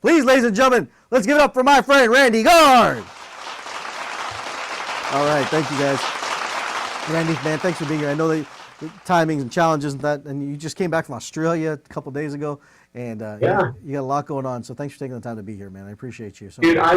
Please, ladies and gentlemen, let's give it up for my friend Randy Garn. All right, thank you guys. Randy, man, thanks for being here. I know the timings and challenges and that, and you just came back from Australia a couple days ago, and Yeah. you got a lot going on. So thanks for taking the time to be here, man. I appreciate you. So Dude, I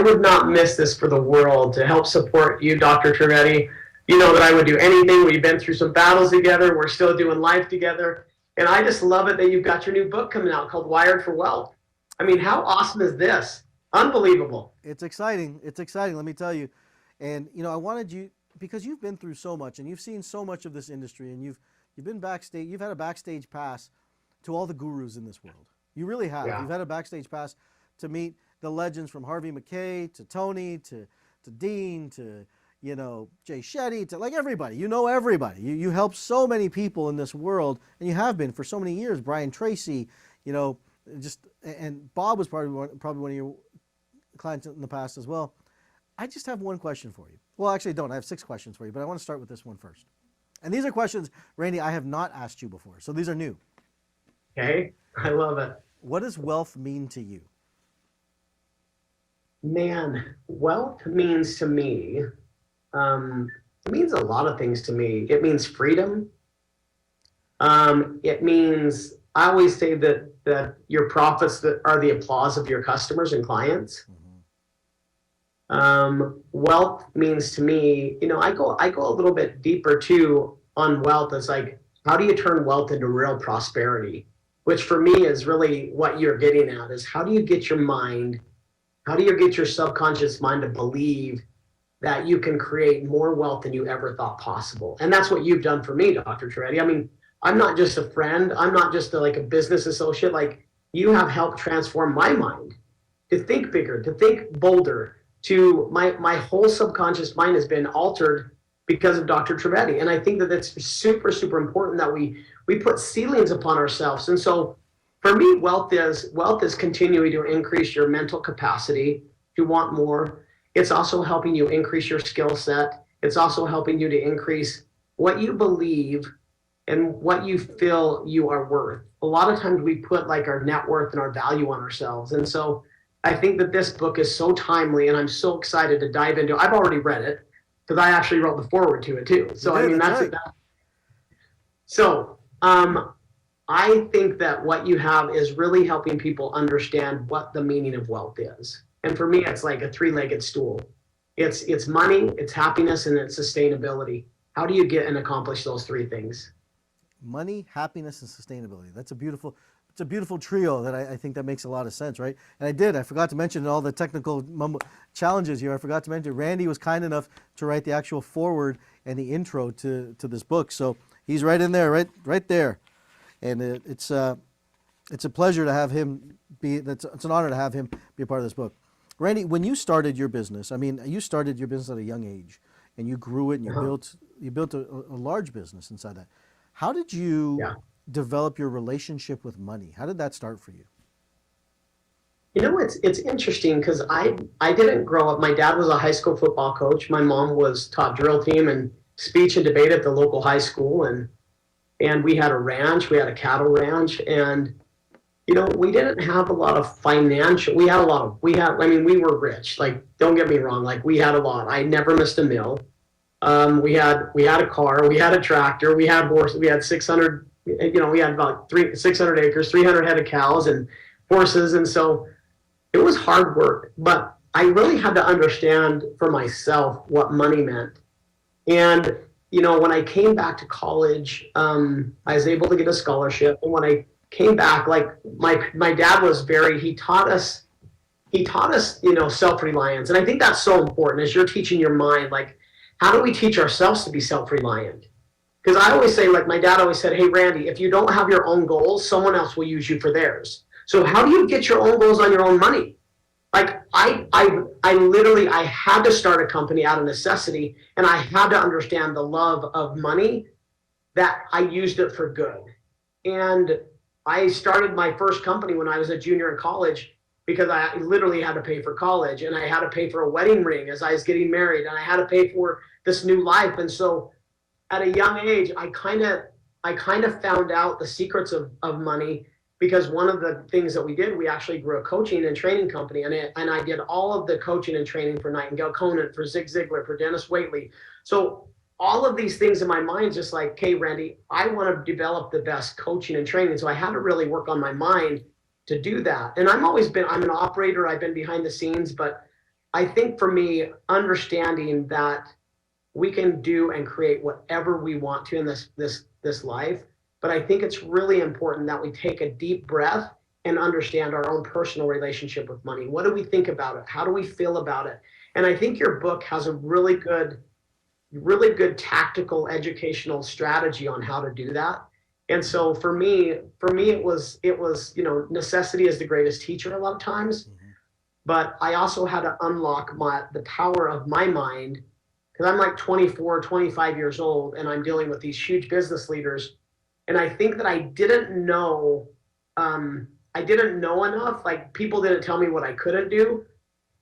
would not miss this for the world to help support you, Dr. Trivedi. You know that I would do anything. We've been through some battles together. We're still doing life together. And I just love it that you've got your new book coming out called Wired for Wealth. I mean, how awesome is this? Unbelievable. it's exciting. It's exciting, let me tell you. And I wanted you, because you've been through so much and you've seen so much of this industry, and you've been backstage, you've had a backstage pass to all the gurus in this world. You really have. Yeah. You've had a backstage pass to meet the legends from Harvey McKay to Tony to Dean to Jay Shetty to like everybody. Everybody. You help so many people in this world, and you have been for so many years. Brian Tracy, and Bob was probably one of your clients in the past as well. I just have one question for you. Well, actually, I don't. I have 6 questions for you, but I want to start with this one first. And these are questions, Randy, I have not asked you before, so these are new. Okay, I love it. What does wealth mean to you? Man, wealth means to me, it means a lot of things to me. It means freedom. It means, I always say that your profits that are the applause of your customers and clients. Wealth means to me, I go a little bit deeper too on wealth. It's like, how do you turn wealth into real prosperity? Which for me is really what you're getting at, is how do you get your subconscious mind to believe that you can create more wealth than you ever thought possible? And that's what you've done for me, Dr. Trivedi. I mean, I'm not just a friend. I'm not just a business associate. Like, you have helped transform my mind to think bigger, to think bolder. To my whole subconscious mind has been altered because of Dr. Trivedi. And I think that it's super, super important that we put ceilings upon ourselves. And so for me, wealth is continuing to increase your mental capacity to want more. It's also helping you increase your skill set. It's also helping you to increase what you believe and what you feel you are worth. A lot of times we put our net worth and our value on ourselves. And so I think that this book is so timely, and I'm so excited to dive into it. I've already read it because I actually wrote the foreword to it too. So I mean, that's right. So I think that what you have is really helping people understand what the meaning of wealth is. And for me, it's like a 3-legged stool. It's money, it's happiness, and it's sustainability. How do you get and accomplish those 3 things? Money, happiness, and sustainability. It's a beautiful trio that I think that makes a lot of sense, right? And I forgot to mention all the technical challenges here. I forgot to mention Randy was kind enough to write the actual foreword and the intro to this book. So he's right in there, right there. And it's a pleasure to have him it's an honor to have him be a part of this book. Randy, when you started your business, you started your business at a young age, and you grew it, and you built a large business inside that. How did you develop your relationship with money? How did that start for you? It's interesting because I didn't grow up. My dad was a high school football coach. My mom taught drill team and speech and debate at the local high school, and we had a ranch. We had a cattle ranch, and we didn't have a lot of financial. We were rich. Don't get me wrong. We had a lot. I never missed a meal. We had a car. We had a tractor. We had horses. We had 600. We had about 600 acres, 300 head of cows and horses. And so it was hard work, but I really had to understand for myself what money meant. And, when I came back to college, I was able to get a scholarship. And when I came back, my dad was he taught us, self-reliance. And I think that's so important as you're teaching your mind, how do we teach ourselves to be self-reliant? Because I always say, my dad always said, hey, Randy, if you don't have your own goals, someone else will use you for theirs. So how do you get your own goals on your own money? I had to start a company out of necessity, and I had to understand the love of money, that I used it for good. And I started my first company when I was a junior in college because I literally had to pay for college, and I had to pay for a wedding ring as I was getting married, and I had to pay for this new life. And so at a young age, I kind of found out the secrets of money. because one of the things that we did, we actually grew a coaching and training company, and I did all of the coaching and training for Nightingale Conant, for Zig Ziglar, for Dennis Waitley. So all of these things in my mind, just like, hey, Randy, I want to develop the best coaching and training. So I had to really work on my mind to do that. And I'm an operator. I've been behind the scenes, but I think for me, understanding that we can do and create whatever we want to in this life. But I think it's really important that we take a deep breath and understand our own personal relationship with money. What do we think about it? How do we feel about it? And I think your book has a really good tactical educational strategy on how to do that. And so for me, it was, necessity is the greatest teacher a lot of times. Mm-hmm. But I also had to unlock the power of my mind, because I'm like 24, 25 years old, and I'm dealing with these huge business leaders. And I think that I didn't know enough. Like, people didn't tell me what I couldn't do.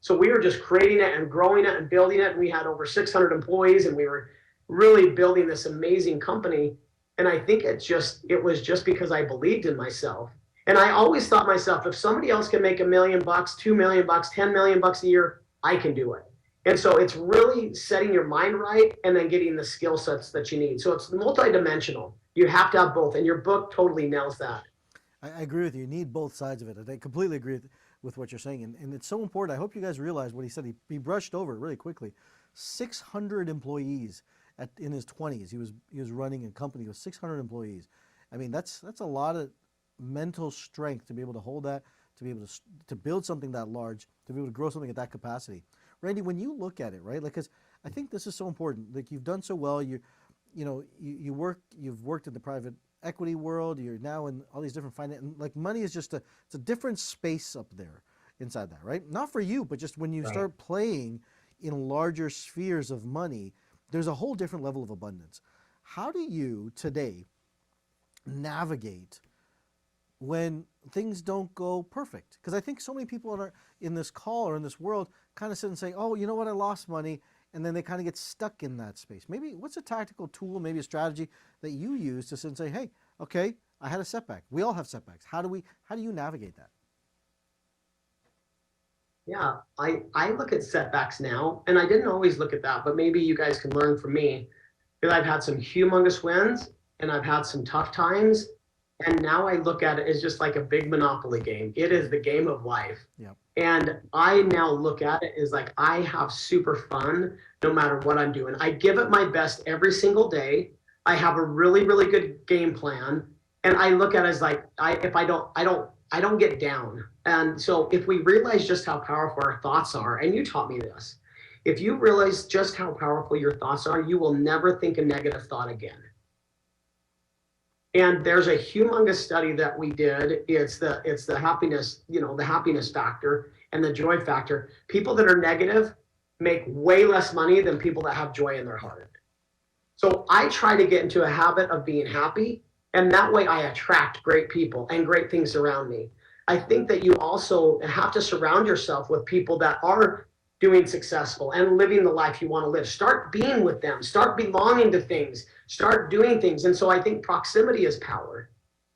So we were just creating it and growing it and building it. And we had over 600 employees, and we were really building this amazing company. And I think it was just because I believed in myself. And I always thought myself, if somebody else can make $1 million, $2 million, $10 million a year, I can do it. And so it's really setting your mind right and then getting the skill sets that you need. So it's multidimensional. You have to have both. And your book totally nails that. I agree with you. You need both sides of it. I completely agree with what you're saying. And it's so important. I hope you guys realize what he said. He brushed over it really quickly. 600 employees in his 20s. He was running a company with 600 employees. I mean, that's a lot of mental strength to be able to hold that, to be able to build something that large, to be able to grow something at that capacity. Randy, when you look at it, right? Like, 'cause I think this is so important. Like, you've done so well. You've worked in the private equity world. You're now in all these different finance. Like, money is just it's a different space up there inside that, right? Not for you, but just when you start playing in larger spheres of money, there's a whole different level of abundance. How do you today navigate when things don't go perfect? Because I think so many people in this call or in this world kind of sit and say, oh, you know what, I lost money. And then they kind of get stuck in that space. Maybe what's a tactical tool, maybe a strategy that you use to sit and say, hey, okay, I had a setback. We all have setbacks. How do you navigate that? Yeah, I look at setbacks now, and I didn't always look at that, but maybe you guys can learn from me, because I've had some humongous wins and I've had some tough times. And now I look at it as just like a big Monopoly game. It is the game of life. Yeah. And I now look at it as like, I have super fun no matter what I'm doing. I give it my best every single day. I have a really, really good game plan. And I look at it as like, if I don't get down. And so if we realize just how powerful our thoughts are, and you taught me this, if you realize just how powerful your thoughts are, you will never think a negative thought again. And there's a humongous study that we did. It's the happiness, the happiness factor and the joy factor. People that are negative make way less money than people that have joy in their heart. So I try to get into a habit of being happy, and that way I attract great people and great things around me. I think that you also have to surround yourself with people that are doing successful and living the life you want to live. Start being with them. Start belonging to things. Start doing things. And so I think proximity is power.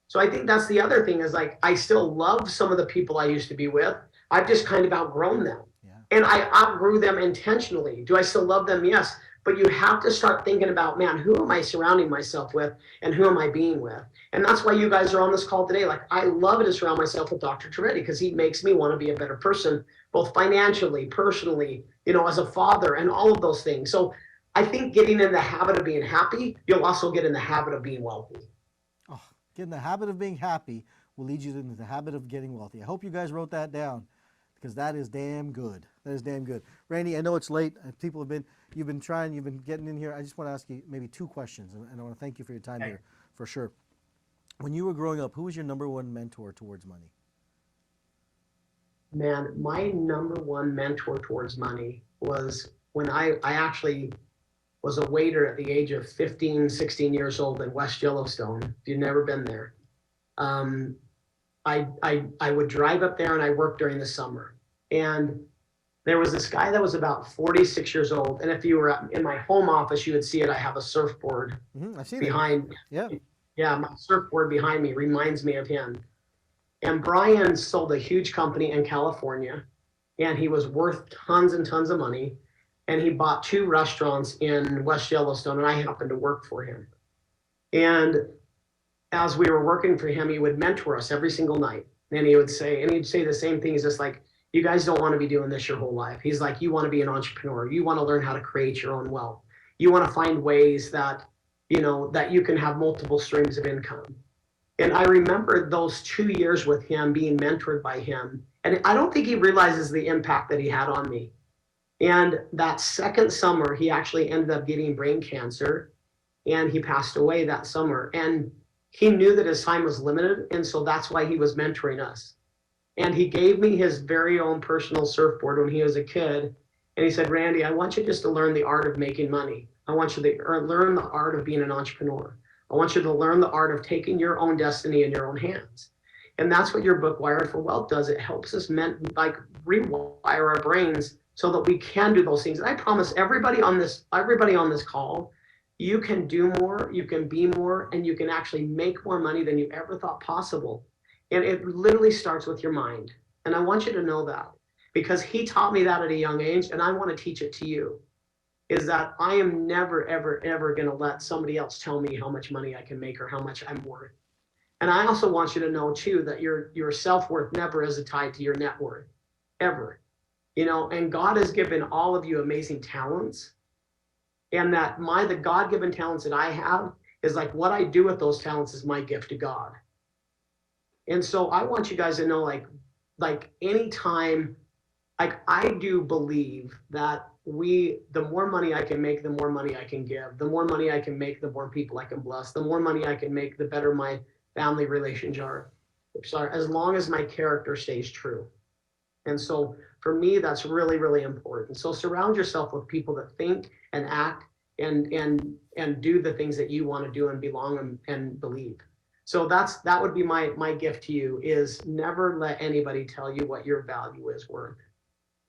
So I think that's the other thing, is like, I still love some of the people I used to be with. I've just kind of outgrown them. Yeah. And I outgrew them intentionally. Do I still love them? Yes. But you have to start thinking about, man, who am I surrounding myself with and who am I being with? And that's why you guys are on this call today. Like, I love to surround myself with Dr. Toretti, because he makes me want to be a better person, both financially, personally, as a father, and all of those things. So I think getting in the habit of being happy, you'll also get in the habit of being wealthy. Oh, get in the habit of being happy will lead you into the habit of getting wealthy. I hope you guys wrote that down, because that is damn good. That is damn good. Randy, I know it's late. You've been getting in here. I just want to ask you maybe two questions, and I want to thank you for your time here, for sure. When you were growing up, who was your number one mentor towards money? Man, my number one mentor towards money was when I actually was a waiter at the age of 15, 16 years old in West Yellowstone. If you've never been there, I would drive up there, and I worked during the summer. And there was this guy that was about 46 years old. And if you were in my home office, you would see it. I have a surfboard I see behind. Yeah. Yeah, my surfboard behind me reminds me of him. And Brian sold a huge company in California, and he was worth tons and tons of money. And he bought 2 restaurants in West Yellowstone, and I happened to work for him. And as we were working for him, he would mentor us every single night. And he'd say the same thing. He's just like, you guys don't want to be doing this your whole life. He's like, you want to be an entrepreneur. You want to learn how to create your own wealth. You want to find ways that, that you can have multiple streams of income. And I remember those 2 years with him, being mentored by him. And I don't think he realizes the impact that he had on me. And that second summer, he actually ended up getting brain cancer, and he passed away that summer. And he knew that his time was limited, and so that's why he was mentoring us. And he gave me his very own personal surfboard when he was a kid. And he said, Randy, I want you just to learn the art of making money. I want you to learn the art of being an entrepreneur. I want you to learn the art of taking your own destiny in your own hands. And that's what your book, Wired for Wealth, does. It helps us rewire our brains so that we can do those things. And I promise everybody on this call, you can do more, you can be more, and you can actually make more money than you ever thought possible. And it literally starts with your mind. And I want you to know that, because he taught me that at a young age, and I want to teach it to you, is that I am never, ever, ever going to let somebody else tell me how much money I can make or how much I'm worth. And I also want you to know too, that your self-worth never is tied to your net worth, ever. And God has given all of you amazing talents. And that the God-given talents that I have is like what I do with those talents is my gift to God. And so I want you guys to know, like anytime, I do believe that the more money I can make, the more money I can give. The more money I can make, the more people I can bless. The more money I can make, the better my family relations are. As long as my character stays true. And so for me, that's really, really important. So surround yourself with people that think and act and do the things that you want to do and belong and believe. So that would be my gift to you, is never let anybody tell you what your value is worth,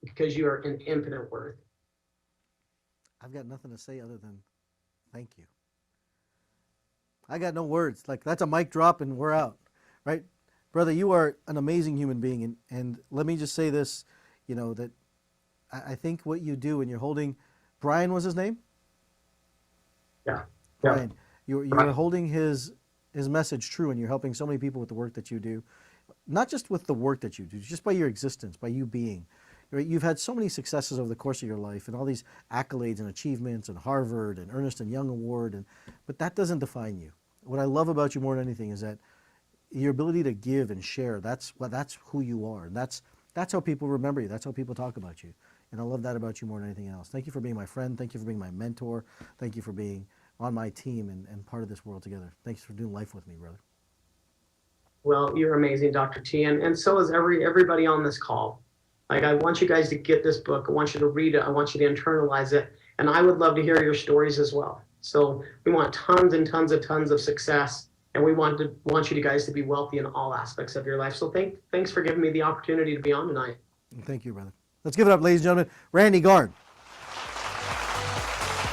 because you are an infinite worth. I've got nothing to say other than thank you. I got no words. Like, that's a mic drop and we're out, right? Brother, you are an amazing human being. And let me just say this, that I think what you do, and you're holding, Brian was his name? Yeah. Brian, you're holding his message true, and you're helping so many people with the work that you do. Not just with the work that you do, just by your existence, by you being. Right? You've had so many successes over the course of your life, and all these accolades and achievements, and Harvard and Ernst & Young Award, but that doesn't define you. What I love about you more than anything is that your ability to give and share, that's who you are. And that's how people remember you. That's how people talk about you. And I love that about you more than anything else. Thank you for being my friend. Thank you for being my mentor. Thank you for being on my team and part of this world together. Thanks for doing life with me, brother. Well, you're amazing, Dr. T. And so is everybody on this call. Like, I want you guys to get this book. I want you to read it. I want you to internalize it. And I would love to hear your stories as well. So we want tons and tons of success. And we want you guys to be wealthy in all aspects of your life. So thanks for giving me the opportunity to be on tonight. Thank you, brother. Let's give it up, ladies and gentlemen. Randy Garn.